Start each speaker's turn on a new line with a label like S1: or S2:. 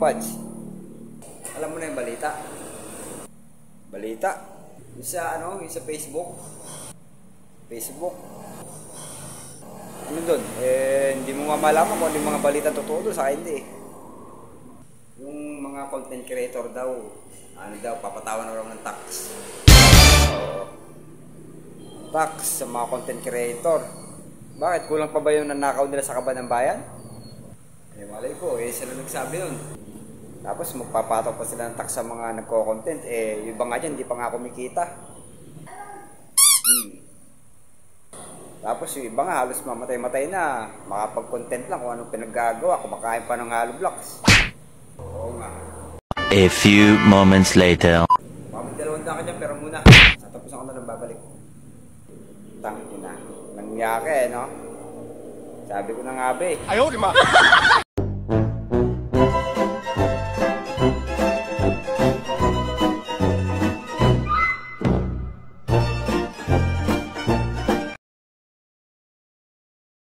S1: Pads, alam mo na yung balita? Balita? Yung sa yung sa Facebook? Facebook? Ano dun? Hindi mo malaman kung ano yung mga balita totoo dun, sa akin hindi. Yung mga content creator daw, papatawan na raw ng tax. Oo. Tax sa mga content creator. Bakit? Kulang pa ba yung nanakaw nila sa kaban ng bayan? Malay ko, sila nagsabi nun. Tapos magpapatok pa sila ng tax sa mga nagko-content. Yung iba nga dyan, hindi pa nga kumikita. Tapos yung iba nga, halos mamatay-matay na. Makapag-content lang kung anong pinaggagawa. Kumakain pa ng hollow blocks. Oo nga.
S2: A few moments later.
S1: Mamang 200 ka dyan, pero muna. Tapos ako na lang babalik. Tangin na. Nangyaki, no? Sabi ko na nga ba eh.
S3: Ayaw, di ma.